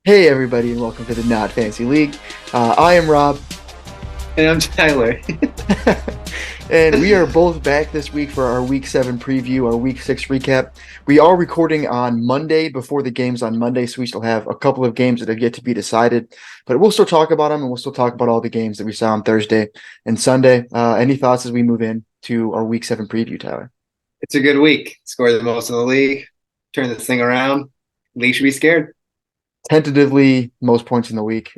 Hey everybody, and welcome to the Not Fantasy League. I am Rob, And I'm Tyler. and we are both back this week for our Week 7 preview, our Week 6 recap. We are recording on Monday before the games on Monday, so we still have a couple of games that have yet to be decided, but we'll still talk about them, and we'll still talk about all the games that we saw on Thursday and Sunday. Any thoughts as we move in to our Week 7 preview, Tyler? It's a good week. Scored the most in the league. Turn this thing around. League should be scared. Tentatively, most points in the league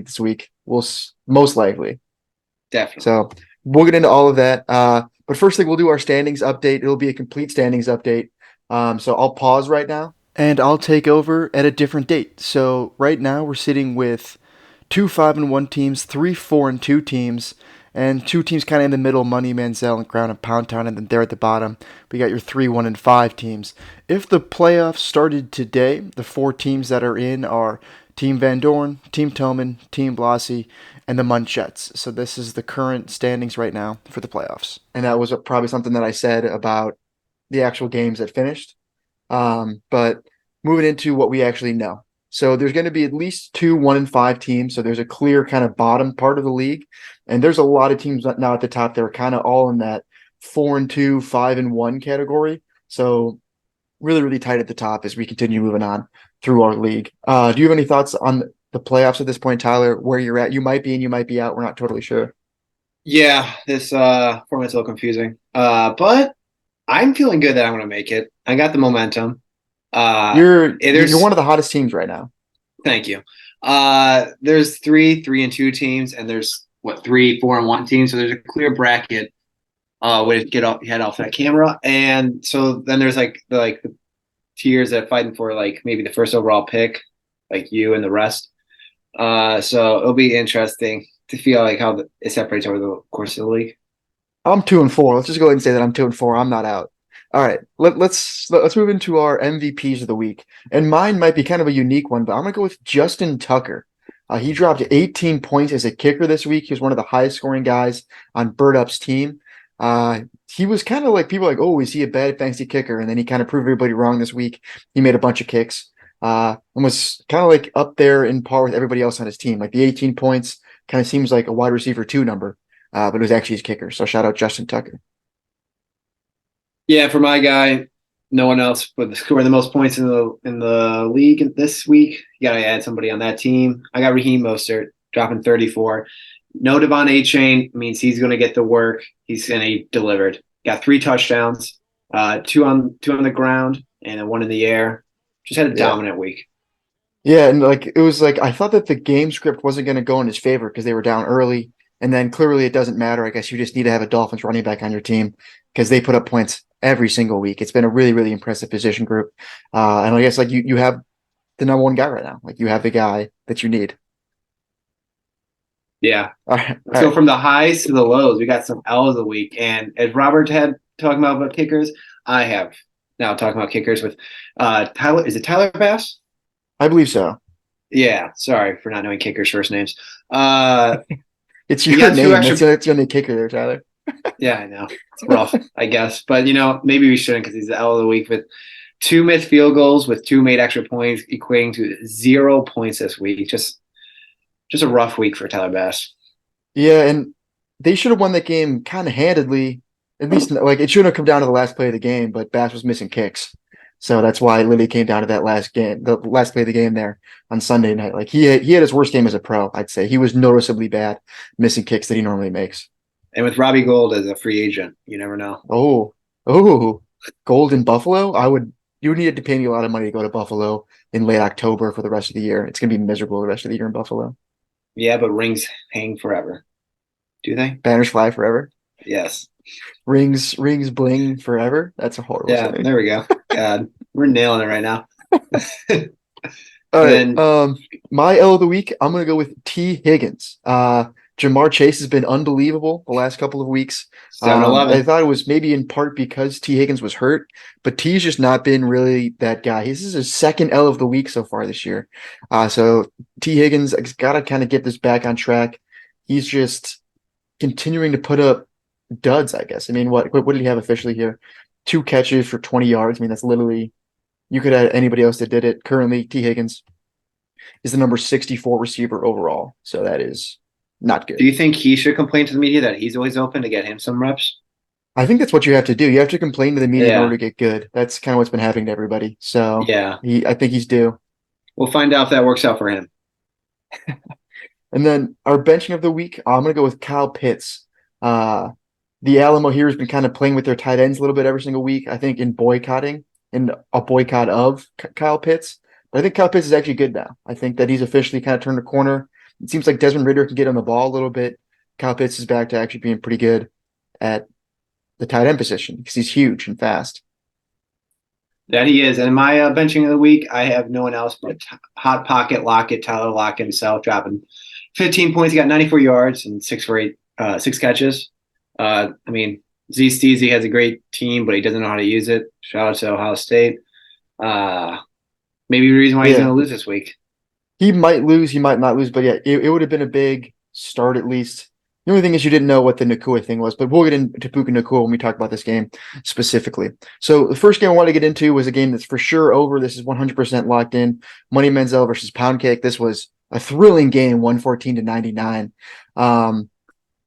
this week. Most likely. Definitely. So we'll get into all of that. But first thing, we'll do our standings update. It'll be a complete standings update. So I'll pause right now and I'll take over at a different date. So right now we're sitting with two 5-1 teams, three 4-2 teams, and two teams kind of in the middle, Money, Manziel, and Crown and Pound Town, and then there at the bottom, we got your 3-1-5 teams. If the playoffs started today, the four teams that are in are Team Van Dorn, Team Tillman, Team Blassie, and the Munchettes. So this is the current standings right now for the playoffs. And that was probably something that I said about the actual games that finished. But moving into what we actually know. So there's going to be at least two 1-5 teams. So there's a clear kind of bottom part of the league. And there's a lot of teams now at the top that are kind of all in that 4-2, 5-1 category. So really, really tight at the top as we continue moving on through our league. Do you have any thoughts on the playoffs at this point, Tyler? Where you're at? You might be in, you might be out. We're not totally sure. Yeah, this format's a little confusing. But I'm feeling good that I'm gonna make it. I got the momentum. You're There's one of the hottest teams right now. Thank you. There's three 3-2 teams, and there's three 4-1 teams. So there's a clear bracket way to get off head off that camera. And so then there's the tiers that are fighting for like maybe the first overall pick, like you and the rest. So it'll be interesting to feel like how it separates over the course of the league. I'm 2-4. Let's just go ahead and say that I'm 2-4. I'm not out. All right, let's move into our MVPs of the week, and mine might be kind of a unique one, but I'm gonna go with Justin Tucker. He dropped 18 points as a kicker this week. He was one of the highest scoring guys on Bird Up's team. He was kind of like people like, oh, is he a bad fantasy kicker? And then he kind of proved everybody wrong this week. He made a bunch of kicks, and was kind of like up there in par with everybody else on his team. Like the 18 points kind of seems like a wide receiver two number, but it was actually his kicker. So shout out Justin Tucker. Yeah, for my guy, no one else would score the most points in the league this week. You got to add somebody on that team. I got Raheem Mostert dropping 34. No Devon A-Chain means he's going to get the work. And he delivered. Got three touchdowns, two on the ground, and then one in the air. Just had a Yeah. dominant week. Yeah, and like it was like I thought that the game script wasn't going to go in his favor because they were down early, and then clearly it doesn't matter. I guess you just need to have a Dolphins running back on your team because they put up points every single week. It's been a really, really impressive position group, and I guess like you have the number one guy right now. Like you have the guy that you need. Yeah. All right, Let's all go right. from the highs to the lows. We got some L of the week. And as Robert had talking about kickers, I have now talking about kickers with Tyler. Is it Tyler Bass? I believe so. Yeah. Sorry for not knowing kickers' first names. Uh, It's he your got two name. extra. That's your only kicker there, Tyler. Yeah, I know. It's rough, I guess. But, maybe we shouldn't because he's the L of the week with two missed field goals with two made extra points, equating to 0 points this week. Just a rough week for Tyler Bass. Yeah, and they should have won that game kind of handedly. At least like it shouldn't have come down to the last play of the game, but Bass was missing kicks. So that's why it literally came down to that last game, the last play of the game there on Sunday night. Like he had his worst game as a pro, I'd say. He was noticeably bad, missing kicks that he normally makes. And with Robbie Gould as a free agent, you never know. Oh, oh, Golden Buffalo. You would need to pay me a lot of money to go to Buffalo in late October for the rest of the year. It's gonna be miserable the rest of the year in Buffalo. Yeah, but rings hang forever. Do they? Banners fly forever. Yes. Rings bling forever. That's a horrible Yeah, saying. there we go. God, we're nailing it right now. All right. And My L of the week, I'm gonna go with T. Higgins. Jamar Chase has been unbelievable the last couple of weeks. I 7-Eleven. thought it was maybe in part because T. Higgins was hurt, but T's just not been really that guy. This is his second L of the week so far this year. So T. Higgins has got to kind of get this back on track. He's just continuing to put up duds, I guess. I mean, what did he have officially here? Two catches for 20 yards. I mean, that's literally you could have anybody else that did it. Currently, T. Higgins. is the number 64 receiver overall. So that is not Do good. you think he should complain to the media that he's always open to get him some reps? I think that's what you have to do. You have to complain to the media in order Yeah, to get good. That's kind of what's been happening to everybody. So yeah. I think he's due. We'll find out if that works out for him. And then our benching of the week, I'm going to go with Kyle Pitts. Uh, the Alamo here has been kind of playing with their tight ends a little bit every single week. I think in a boycott of Kyle Pitts. But I think Kyle Pitts is actually good now. I think that he's officially kind of turned the corner. It seems like Desmond Ridder can get on the ball a little bit. Kyle Pitts is back to actually being pretty good at the tight end position because he's huge and fast. That he is. And in my benching of the week, I have no one else but Hot Pocket Lockett, Tyler Lockett himself, dropping 15 points. He got 94 yards and 6 catches. I mean, Z Steezy has a great team, but he doesn't know how to use it. Shout out to Ohio State. Uh, Maybe the reason why he's going Yeah, to lose this week. he might lose, he might not lose, but yeah, it would have been a big start at least. The only thing is you didn't know what the Nakua thing was, but we'll get into Puka Nakua when we talk about this game specifically. So the first game I want to get into was a game that's for sure over. This is 100% locked in. Money Menzel versus Pound Cake. This was a thrilling game, 114-99. Um,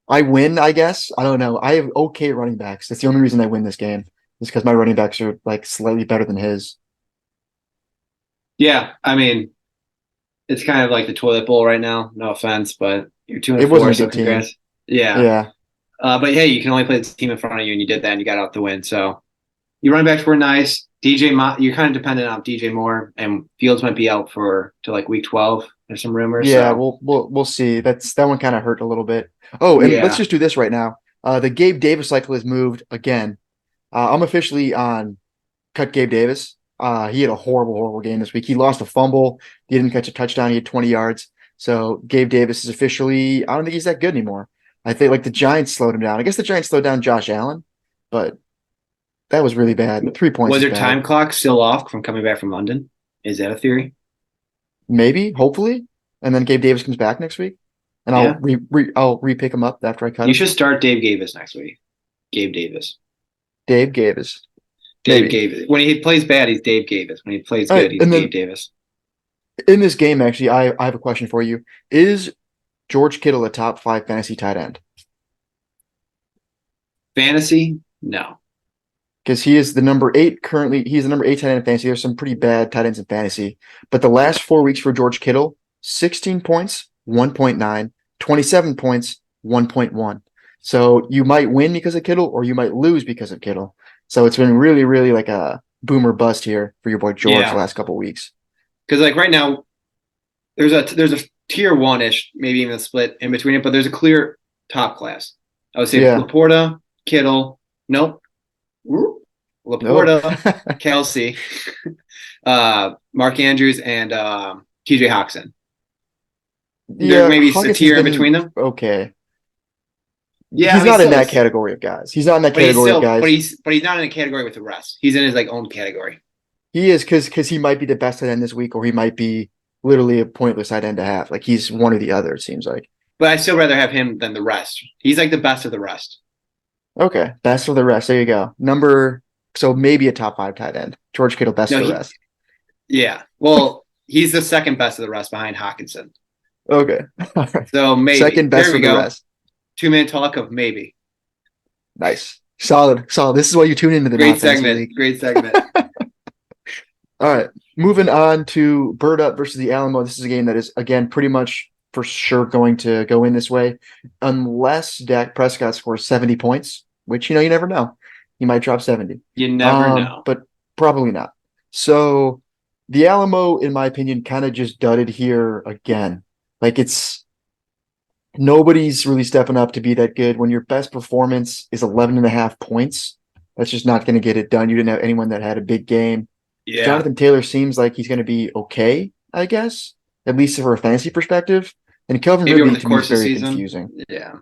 I win, I guess. I don't know. I have okay running backs. That's the only reason I win this game is because my running backs are like slightly better than his. Yeah, I mean, it's kind of like the toilet bowl right now. No offense, but you're two and It wasn't four, a so good team. congrats. Yeah. Yeah. But hey, you can only play the team in front of you, and you did that, and you got out the win. So your running backs were nice. You're kind of dependent on DJ Moore, and Fields might be out for to like week 12. There's some rumors. Yeah, So we'll see. That one kind of hurt a little bit. Oh, and let's yeah, just do this right now. The Gabe Davis cycle has moved again. I'm officially on cut Gabe Davis. He had a horrible game this week. He lost a fumble. He didn't catch a touchdown. He had 20 yards. So Gabe Davis is officially. I don't think he's that good anymore. I think like the Giants slowed him down. I guess the Giants slowed down Josh Allen, but that was really bad. 3 points was is their bad. time clock still off from coming back from London? Is that a theory? Maybe, hopefully, and then Gabe Davis comes back next week, and Yeah, I'll re-pick him up after I cut you him. should start Dave Davis next week. Gabe Davis. Dave Davis, Dave maybe. Davis. When he plays bad, he's Dave Davis. When he plays All right, good, he's and Gabe then Davis. in this game, actually, I have a question for you. Is George Kittle a top five fantasy tight end? Fantasy? No. Because he is the number eight currently. He's the number eight tight end in fantasy. There's some pretty bad tight ends in fantasy. But the last 4 weeks for George Kittle, 16 points, 1.9, 27 points, 1.1. So you might win because of Kittle or you might lose because of Kittle. So it's been really, really like a boomer bust here for your boy George the Yeah, last couple of weeks. because like right now, there's a tier one ish, maybe even a split in between it, but there's a clear top class. I would say Yeah. Laporta, Kittle, nope, No. Laporta, Kelsey, Mark Andrews, and TJ Hawkinson. There Yeah, maybe a Hawkinson's tier in been between them. okay. Yeah, I He's mean, not in still that is, category of guys. He's not in that but he's category of still, but guys. he's not in a category with the rest. He's in his like own category. He is because he might be the best tight end this week, or he might be literally a pointless tight end to have. Like he's one or the other, it seems like. But I still rather have him than the rest. He's like the best of the rest. Okay, best of the rest. There you go. So maybe a top five tight end. George Kittle, best No, of the rest. yeah. Well, he's the second best of the rest behind Hawkinson. Okay, all right. So maybe. Second best There we of the go. rest. 2 minute talk of maybe. Nice, solid, solid. This is why you tune into the Great Not Fantasy segment. League. Great segment. All right, moving on to Bird Up versus the Alamo. This is a game that is again pretty much for sure going to go in this way, unless Dak Prescott scores 70 points, which you never know. He might drop 70. You never know. But probably not. So the Alamo, in my opinion, kind of just dudded here again. Like nobody's really stepping up to be that good. When your best performance is 11 and a half points, that's just not going to get it done. You didn't have anyone that had a big game. Yeah. Jonathan Taylor seems like he's going to be okay, I guess, at least for a fantasy perspective. And Kelvin Maybe over Ridley the to me is course of the very season. confusing. Yeah.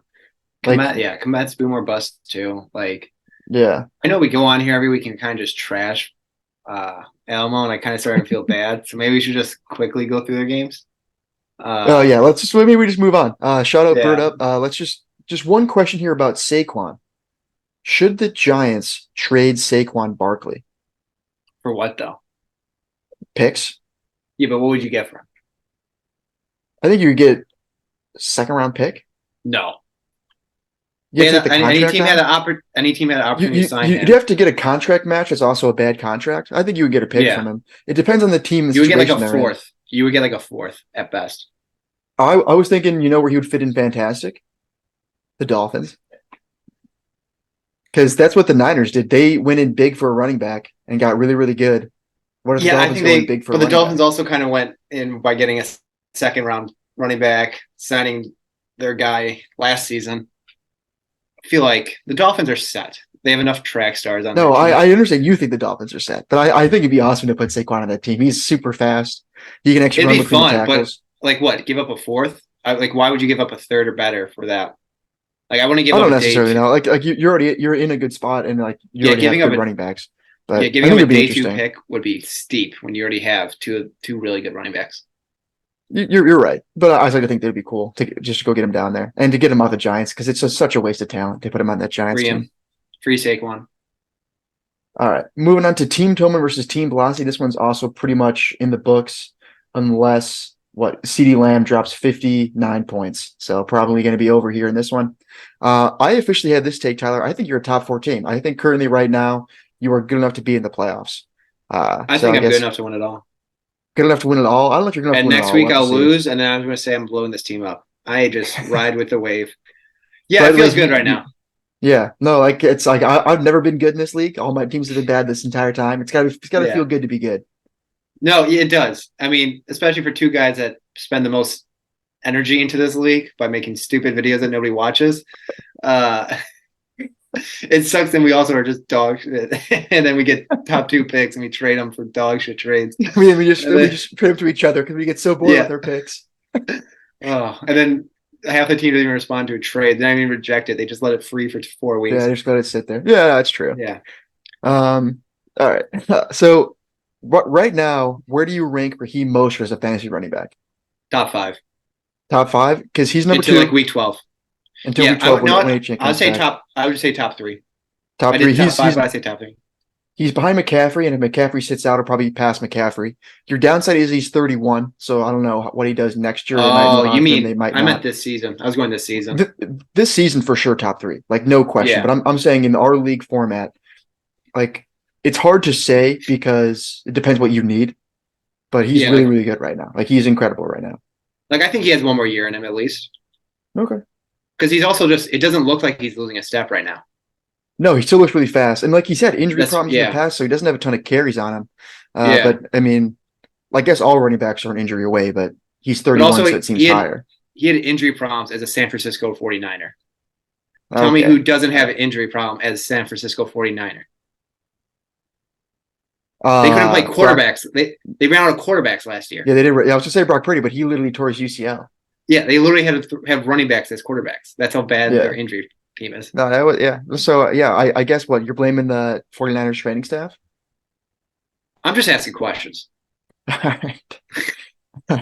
Like, Komet's boom or bust too. Like yeah. I know we go on here every week and kind of just trash Elmo, and I kind of starting to feel bad. So maybe we should just quickly go through their games. Oh yeah, maybe we just move on. Shout out Bird Yeah. Up. Let's just one question here about Saquon. Should the Giants trade Saquon Barkley? For what though? Picks? Yeah, but what would you get for him? I think you get second round pick. No. You have to take the Any contract team had now. any team had an opportunity to sign You'd him. have to get a contract match. It's also a bad contract. I think you would get a pick from Yeah. him. It depends on the team and the You would get like a situation they're in. fourth. You would get like a fourth at best. I was thinking, where he would fit in fantastic? The Dolphins. Because that's what the Niners did. They went in big for a running back and got really, really good. What if the Yeah, I Dolphins think go in big for but a the running Dolphins back? also kind of went in by getting a second round running back, signing their guy last season. I feel like the Dolphins are set. They have enough track stars on their No, team. I understand you think the Dolphins are set, but I think it'd be awesome to put Saquon on that team. He's super fast. He can actually It'd run be between the fun, but tackles. like what? Give up a fourth? Like why would you give up a third or better for that? Like I wouldn't give I up don't a day necessarily two. know. Like you're in a good spot and like you Yeah, already have giving up good a running backs. yeah, But I giving think up a it'd be day two interesting. pick would be steep when you already have two really good running backs. You're right, but I like to think that'd be cool to just go get him down there and to get him off the Giants because it's just such a waste of talent to put him on that Giants Free team. him, free Saquon. All right, moving on to Team Tillman versus Team Blasi. This one's also pretty much in the books, unless what CeeDee Lamb drops 59 points. So probably going to be over here in this one. I officially had this take, Tyler. I think you're a top four team. I think currently right now you are good enough to be in the playoffs. I So think I I'm good guess enough to win it all. good enough to win it all. I don't know if you're good enough to And win it next all. We'll week have to I'll see. lose, and then I'm going to say I'm blowing this team up. I just ride with the wave. Yeah, By it the way, feels good right now. yeah, no, like it's like I've never been good in this league. All my teams have been bad this entire time. It's gotta feel Yeah. good to be good. No, it does. I mean, especially for two guys that spend the most energy into this league by making stupid videos that nobody watches. Uh, it sucks, and we also are just dog shit. And then we get top two picks, and we trade them for dog shit trades. And We then, just trade them to each other because we get so bored with yeah. our picks. And then half the team doesn't even respond to a trade. They don't even reject it. They just let it free for 4 weeks. Yeah, just let it sit there. Yeah, that's true. Yeah. Um, all right. So right now, where do you rank Raheem Mostert as a fantasy running back? Top five Top five? Because he's number until like two week 12. until Yeah, week I 12 would not. when HN I would comes say back. top. I would say top three. Top I three. did top five, but I say top three. He's behind McCaffrey, and if McCaffrey sits out, he'll probably pass McCaffrey. Your downside is he's 31, so I don't know what he does next year. They might Oh, move on you from him. They mean might I meant not. this season? I was going this season. This season for sure, top three, like no question. Yeah, But I'm saying in our league format, like it's hard to say because it depends what you need. But he's yeah. really, really good right now. Like he's incredible right now. Like I think he has one more year in him at least Okay. because he's also just. It doesn't look like he's losing a step right now. No, he still looks really fast, and like he said, injury That's problems in the yeah, past, so he doesn't have a ton of carries on him. yeah. But I mean, I guess all running backs are an injury away, but he's But 31, also so it seems higher. he had injury problems as a San Francisco 49er. Tell me Okay. who doesn't have an injury problem as a San Francisco 49er. They couldn't play Brock, quarterbacks. They ran out of quarterbacks last year. yeah, they did. Yeah, I was to say Brock Purdy, but he literally tore his UCL. Yeah, they literally had to have running backs as quarterbacks. That's how bad their Yeah. injury team is. No, that was yeah. So yeah, I guess what you're blaming the 49ers training staff? I'm just asking questions. All right. All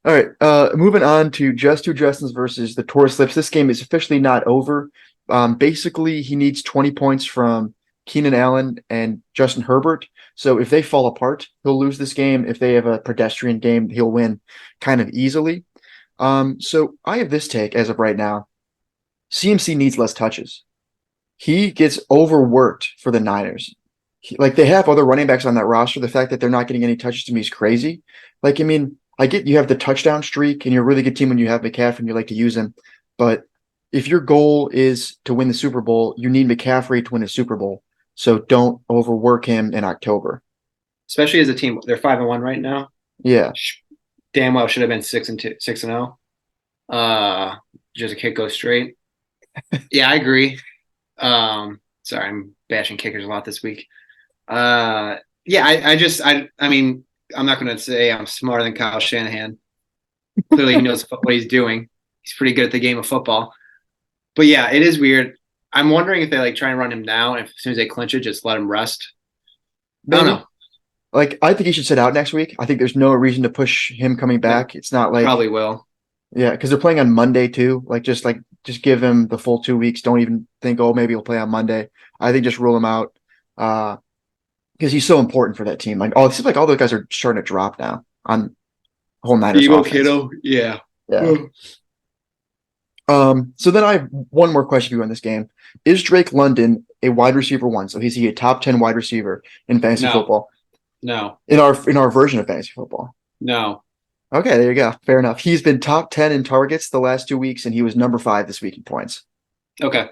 right. Moving on to Just Two Justins versus the Torres Slips. This game is officially not over. Basically, he needs 20 points from Keenan Allen and Justin Herbert. So if they fall apart, he'll lose this game. If they have a pedestrian game, he'll win kind of easily. So I have this take as of right now. CMC needs less touches. He gets overworked for the Niners. Like they have other running backs on that roster. The fact that they're not getting any touches to me is crazy. Like, I mean, I get you have the touchdown streak and you're a really good team when you have McCaffrey and you like to use him. But if your goal is to win the Super Bowl, you need McCaffrey to win a Super Bowl. So don't overwork him in October. Especially as a team, they're 5-1 right now. Yeah. Damn well should have been 6-0. Just a kick goes straight. Yeah, I agree. Sorry, I'm bashing kickers a lot this week. Yeah, I mean, I'm not going to say I'm smarter than Kyle Shanahan. Clearly, he knows what he's doing. He's pretty good at the game of football. But yeah, it is weird. I'm wondering if they like try and run him down. If as soon as they clinch it, just let him rest. I don't know. Like, I think he should sit out next week. I think there's no reason to push him coming back. It's not like Probably will. yeah, because they're playing on Monday too. Like just give him the full 2 weeks. Don't even think, oh, maybe he'll play on Monday. I think just rule him out. Because he's so important for that team. Like, oh, it seems like all those guys are starting to drop now. On whole Niners Debo offense. Kittle, yeah. Yeah. So then I have one more question for you on this game. Is Drake London a wide receiver one? So is he a top 10 wide receiver in fantasy No, football? no, In our version of fantasy football. no. Okay, there you go. Fair enough. He's been top 10 in targets the last 2 weeks, and he was number 5 this week in points. Okay.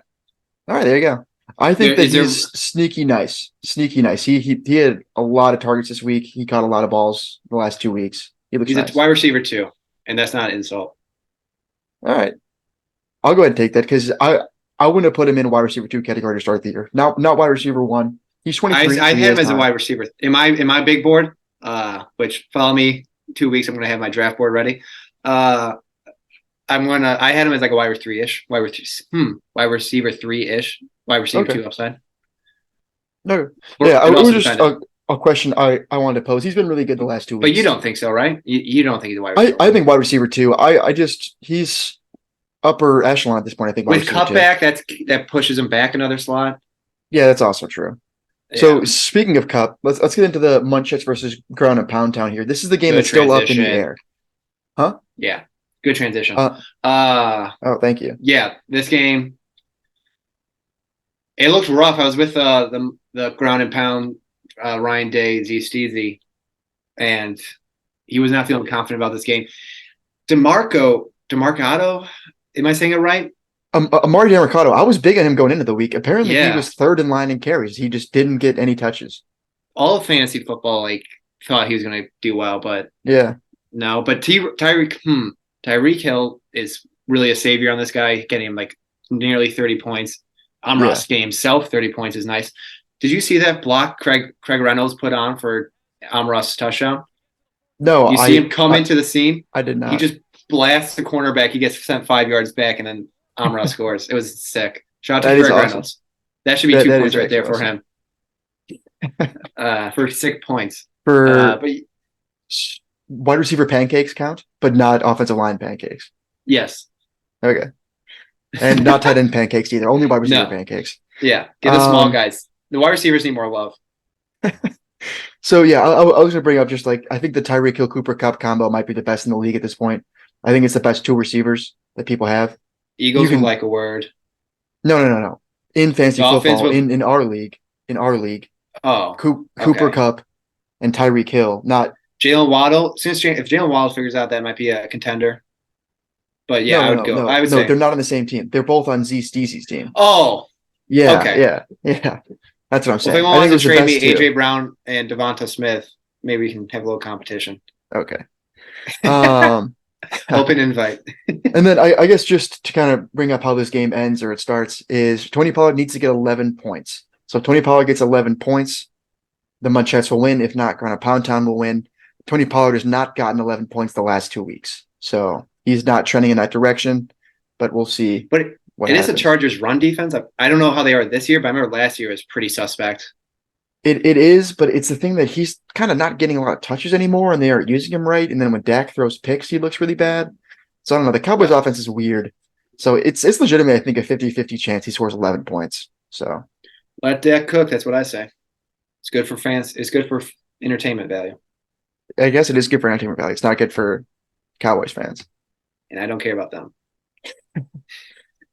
All right, there you go. I think that he's sneaky nice. Sneaky nice. He had a lot of targets this week. He caught a lot of balls the last 2 weeks. He looks He's nice. a wide receiver too, and that's not an insult. All right. I'll go ahead and take that because I wouldn't have put him in wide receiver 2 category to start the year. Not wide receiver 1. He's 23. I so he have him has as a time. wide receiver in my big board. Which follow me 2 weeks. I'm gonna have my draft board ready. I had him as like a wide receiver 3-ish, wide receiver 3-ish, wide receiver Okay. 2 upside. No. Or- Yeah, it and was also just defending. a question I wanted to pose. He's been really good the last 2 But you weeks. don't think so, right? You don't think he's a wide I, receiver I one. think wide receiver 2. I just he's upper echelon at this point. I think wide With receiver 2. cutback, that pushes him back another slot. Yeah, that's also true. So speaking of Cup, let's get into the Munchets versus Ground and Pound Town here. This is the game Good that's still up in the transition. air. Huh? Yeah, good transition. Oh, thank you. Yeah, this game it looked rough. I was with the ground and pound Ryan Day Z Steezy, and he was not feeling confident about this game. Demarcado, am I saying it right? Amari DeMarcado, I was big on him going into the week. Apparently, he Yeah. was third in line in carries. He just didn't get any touches. All of fantasy football thought he was going to do well, but Yeah. no. But Tyreek Hill is really a savior on this guy, getting him like nearly 30 points. Amross game himself 30 points is nice. Did you see that block Craig Reynolds put on for Amross touchdown? No, You see him come into the scene. I did not. He just blasts the cornerback. He gets sent 5 yards back, and then Amross scores. It was sick. Shout out to Craig Reynolds. That should be 2 points right there for him. For 6 points. For wide receiver pancakes count, but not offensive line pancakes. Yes. Okay. And not tight end pancakes either. Only wide receiver pancakes. Yeah. Get the small guys. The wide receivers need more love. So yeah, I was going to bring up just like I think the Tyreek Hill Cooper Cup combo might be the best in the league at this point. I think it's the best 2 receivers that people have. Eagles would like a word. No. In fantasy football, in our league, Oh, Cooper Cup and Tyreek Hill, not Jalen Waddle. If Jalen Waddle figures out, that might be a contender. But yeah, I would go. I would say they're not on the same team. They're both on Z Steezy's team. Oh, yeah, okay. yeah. That's what I'm saying. If anyone wants to trade me AJ Brown and Devonta Smith, maybe we can have a little competition. Okay. Open invite. And then I guess just to kind of bring up how this game ends or it starts is Tony Pollard needs to get 11 points. So if Tony Pollard gets 11 points, the Munchets will win. If not, Ground and Pound Town will win. Tony Pollard has not gotten 11 points the last 2 weeks. So he's not trending in that direction, but we'll see. But it is a Chargers run defense. I don't know how they are this year, but I remember last year was pretty suspect. It is, but it's the thing that he's kind of not getting a lot of touches anymore, and they aren't using him right. And then when Dak throws picks, he looks really bad. So I don't know. The Cowboys offense is weird. So it's legitimate, I think, a 50-50 chance he scores 11 points. So let Dak cook. That's what I say. It's good for fans. It's good for entertainment value. I guess it is good for entertainment value. It's not good for Cowboys fans. And I don't care about them.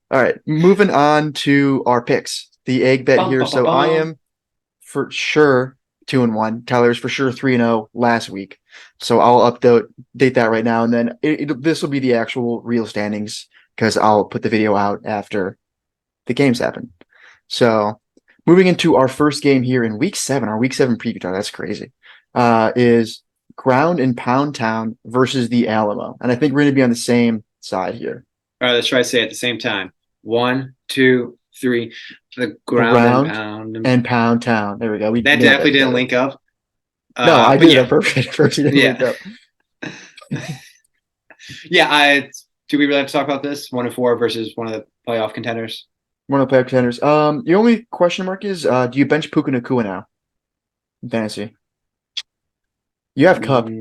All right. Moving on to our picks. The egg bet here. So I am for sure 2-1. Tyler's for sure 3-0 last week. So I'll update that right now. And then this will be the actual real standings because I'll put the video out after the games happen. So moving into our first game here in week 7, our week 7 preview, that's crazy, is Ground and Pound Town versus the Alamo. And I think we're going to be on the same side here. All right, let's try to say it at the same time. 1, 2, 3. The ground and Pound Town. There we go. That definitely didn't link up. No, I did it on purpose. Yeah. Yeah. Do we really have to talk about this? 1-4 versus one of the playoff contenders. One of the playoff contenders. The only question mark is, do you bench Puka Nacua now in fantasy? You have Cup. What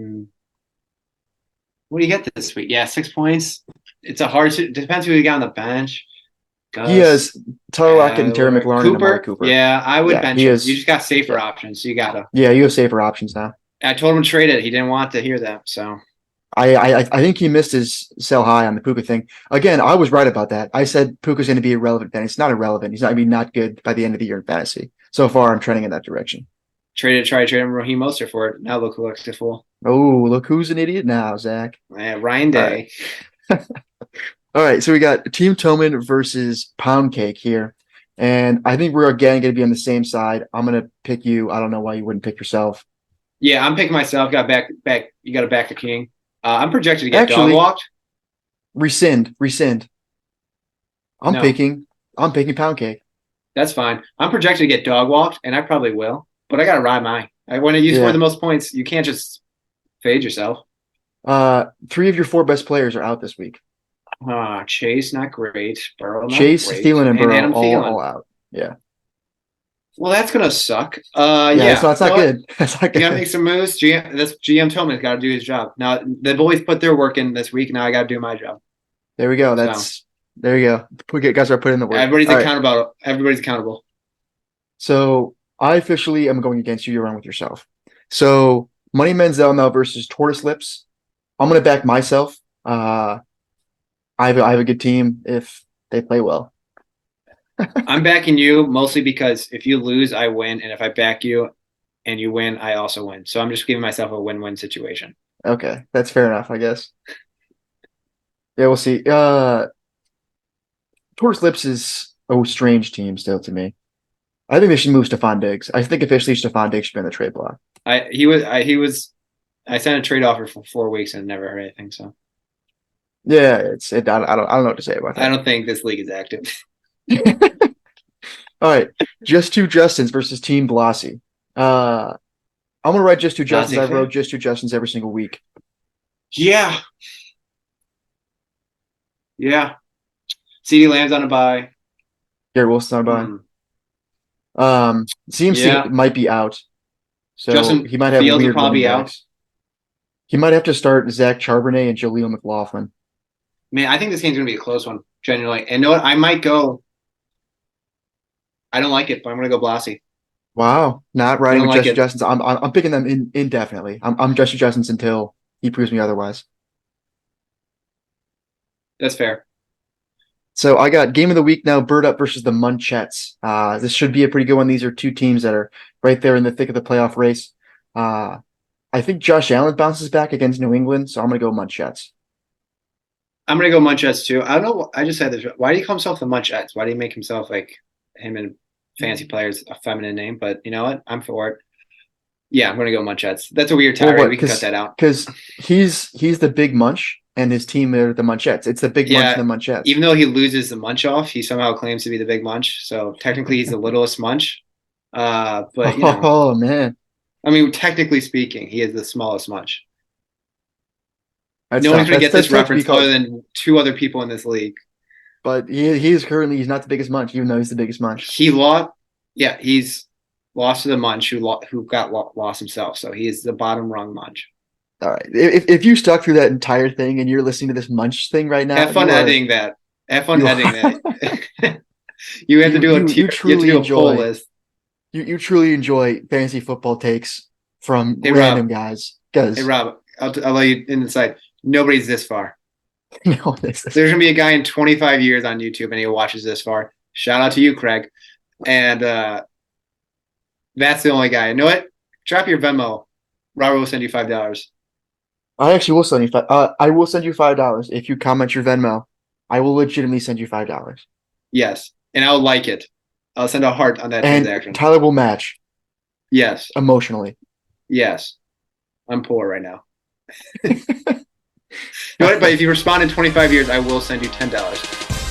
do you get this week? Yeah, 6 points. It's a hard. Depends who you got on the bench. He has Tyler Lockett and Terry McLaurin and Amari Cooper. Yeah, I would bench him. You just got safer options. So you gotta. Yeah, you have safer options now. I told him to trade it. He didn't want to hear that. So I think he missed his sell high on the Puka thing. Again, I was right about that. I said Puka's going to be irrelevant then. It's not irrelevant. He's not going to be not good by the end of the year in fantasy. So far, I'm trending in that direction. Try to trade him Raheem Mostert for it. Now look who looks a fool. Oh, look who's an idiot now, Zach. Ryan All Day. right. All right, so we got Team Tillman versus Pound Cake here. And I think we're again going to be on the same side. I'm going to pick you. I don't know why you wouldn't pick yourself. Yeah, I'm picking myself. Got back. You got to back the king. I'm projected to get Actually, dog walked. Rescind. I'm No. picking. I'm picking Pound Cake. That's fine. I'm projected to get dog walked, and I probably will. But I got to ride mine. When you score Yeah. the most points, you can't just fade yourself. 3 of your 4 best players are out this week. Chase, not great. Burrow, not Chase, great. Thielen, and Burrow Adam Thielen. all out. Yeah. Well, that's gonna suck. Yeah, so that's not good. That's not You gotta good. make some moves. GM Tillman's got to do his job. Now the boys put their work in this week. Now I got to do my job. There we go. There you go. Guys are putting in the work. Everybody's All right. accountable. Everybody's accountable. So I officially am going against you. You're on with yourself. So Money Menzel now versus Tortoise Lips. I'm going to back myself. I have a good team if they play well. I'm backing you mostly because if you lose, I win, and if I back you and you win, I also win. So I'm just giving myself a win-win situation. Okay, that's fair enough, I guess. Yeah, we'll see. Tortoise Lips is a strange team still to me. I think they should move Stephon Diggs. I think officially Stephon Diggs should be in the trade block. I sent a trade offer for 4 weeks and never heard anything. So Yeah, I don't know what to say about that. I don't think this league is active. All right, Just Two Justins versus Team Blossy. I'm gonna write Just Two Justins. I wrote Just Two Justins every single week. Yeah. CeeDee Lamb's on a bye. Garrett Wilson on a bye. CMC might be out, so Justin he might have Fields will weird probably running be backs. He might have to start Zach Charbonnet and Jaleel McLaughlin. Man, I think this game's gonna be a close one, genuinely. And you know what? I might go. I don't like it, but I'm gonna go Blossy. Wow, not riding with like Just Two Justins. I'm picking them indefinitely. I'm Just Two Justins until he proves me otherwise. That's fair. So I got game of the week now, Bird Up versus the Munchettes. This should be a pretty good one. These are two teams that are right there in the thick of the playoff race. I think Josh Allen bounces back against New England, so I'm going to go Munchettes. I'm gonna go Munchettes too. I don't know. I just said this. Why do you call himself the Munchettes? Why do you make himself like him and fancy players a feminine name? But you know what? I'm for it. Yeah, I'm gonna go Munchettes. That's a weird tirade. We can cut that out. Because he's the big munch and his team are the Munchettes. It's the big munch and the Munchettes. Even though he loses the munch off, he somehow claims to be the big munch. So technically he's the littlest munch. But you know, oh man. I mean, technically speaking, he is the smallest munch. That's no one's tough. gonna get this That's reference other than 2 other people in this league. But he's not the biggest munch, even though he's the biggest munch. He lost. Yeah, he's lost to the munch who got lost himself. So he is the bottom rung munch. All right. If you stuck through that entire thing and you're listening to this munch thing right now, have fun editing that. Have fun editing that. You have to do a tier. You have to do a poll list. You truly enjoy fantasy football takes from Hey, random Rob. guys. Hey Rob, I'll let you in the side. Nobody's this far. No, There's gonna be a guy in 25 years on YouTube and he watches this far. Shout out to you, Craig. And that's the only guy. You know what? Drop your Venmo. Robert will send you $5. I actually will send you I will send you $5 if you comment your Venmo. I will legitimately send you $5. Yes, and I'll like it. I'll send a heart on that transaction. And Tyler will match. Yes. Emotionally. Yes. I'm poor right now. You know what? But if you respond in 25 years, I will send you $10.